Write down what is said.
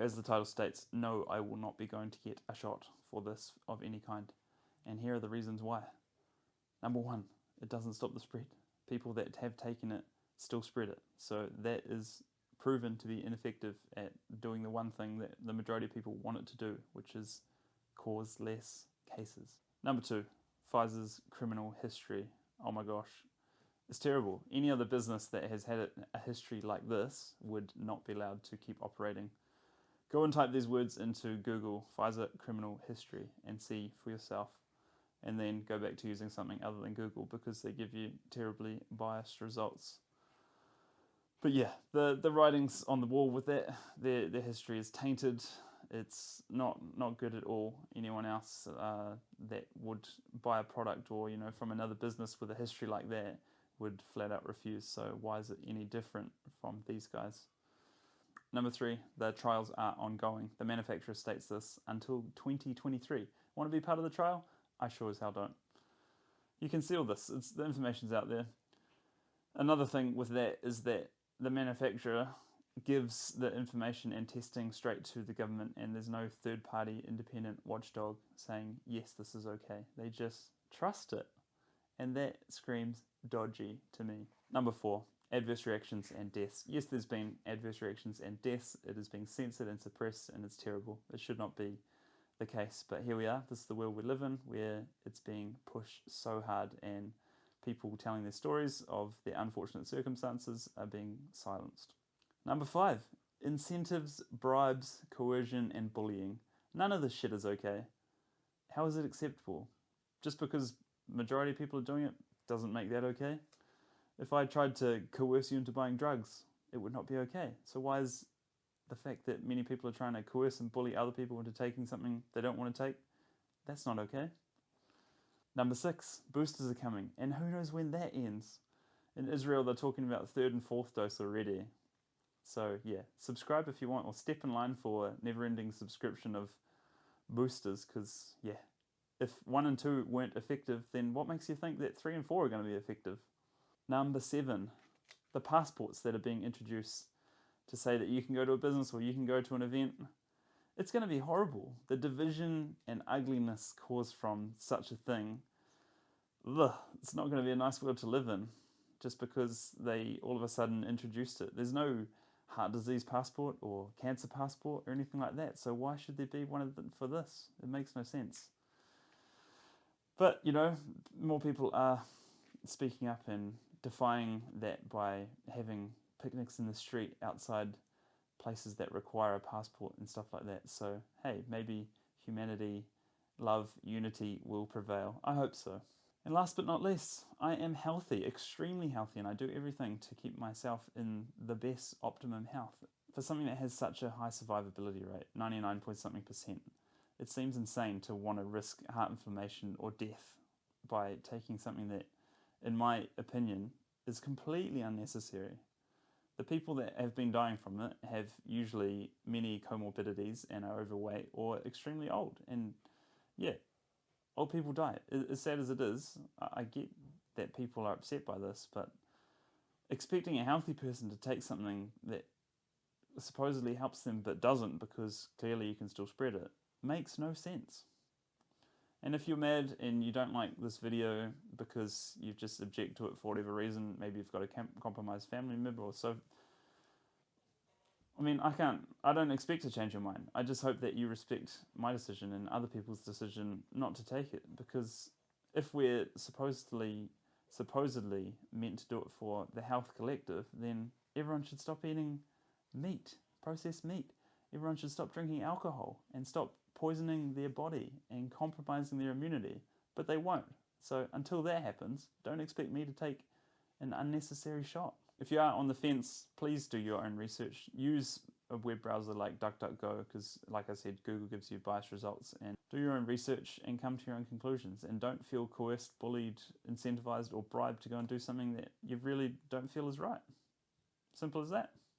As the title states, no, I will not be going to get a shot for this of any kind. And here are the reasons why. Number one, it doesn't stop the spread. People that have taken it still spread it. So that is proven to be ineffective at doing the one thing that the majority of people want it to do, which is cause less cases. Number two, Pfizer's criminal history. Oh my gosh, it's terrible. Any other business that has had a history like this would not be allowed to keep operating. Go and type these words into Google, Pfizer criminal history, and see for yourself. And then go back to using something other than Google because they give you terribly biased results. But yeah, the writings on the wall with that, their history is tainted. It's not good at all. Anyone else that would buy a product or from another business with a history like that would flat out refuse. So why is it any different from these guys? Number three, the trials are ongoing. The manufacturer states this until 2023. Want to be part of the trial? I sure as hell don't. You can see all this. The information's out there. Another thing with that is that the manufacturer gives the information and testing straight to the government, and there's no third-party independent watchdog saying, yes, this is okay. They just trust it, and that screams dodgy to me. Number four, adverse reactions and deaths. Yes, there's been adverse reactions and deaths. It is being censored and suppressed, and it's terrible. It should not be the case, but here we are. This is the world we live in, where it's being pushed so hard, and people telling their stories of their unfortunate circumstances are being silenced. Number five, incentives, bribes, coercion, and bullying. None of this shit is okay. How is it acceptable? Just because majority of people are doing it doesn't make that okay. If I tried to coerce you into buying drugs, it would not be okay. So why is the fact that many people are trying to coerce and bully other people into taking something they don't want to take, that's not okay. Number six, boosters are coming, and who knows when that ends. In Israel, they're talking about third and fourth dose already. So yeah, subscribe if you want, or step in line for never-ending subscription of boosters, because yeah, if 1 and 2 weren't effective, then what makes you think that 3 and 4 are going to be effective? Number seven, the passports that are being introduced to say that you can go to a business or you can go to an event. It's going to be horrible. The division and ugliness caused from such a thing, it's not going to be a nice world to live in just because they all of a sudden introduced it. There's no heart disease passport or cancer passport or anything like that. So why should there be one of them for this? It makes no sense. But, more people are speaking up and defying that by having picnics in the street outside places that require a passport and stuff like that. So, hey, maybe humanity, love, unity will prevail. I hope so. And last but not least, I am healthy, extremely healthy, and I do everything to keep myself in the best optimum health. For something that has such a high survivability rate, 99 point something %, it seems insane to want to risk heart inflammation or death by taking something that, in my opinion, is completely unnecessary. The people that have been dying from it have usually many comorbidities and are overweight or extremely old. And yeah, old people die. As sad as it is, I get that people are upset by this, but expecting a healthy person to take something that supposedly helps them but doesn't because clearly you can still spread it makes no sense. And if you're mad and you don't like this video because you just object to it for whatever reason, maybe you've got a compromised family member or so, I don't expect to change your mind. I just hope that you respect my decision and other people's decision not to take it, because if we're supposedly meant to do it for the health collective, then everyone should stop eating meat, processed meat. Everyone should stop drinking alcohol and stop poisoning their body and compromising their immunity. But they won't. So until that happens, don't expect me to take an unnecessary shot. If you are on the fence, please do your own research. Use a web browser like DuckDuckGo, because like I said, Google gives you biased results, and do your own research and come to your own conclusions, and don't feel coerced, bullied, incentivized, or bribed to go and do something that you really don't feel is right. Simple as that.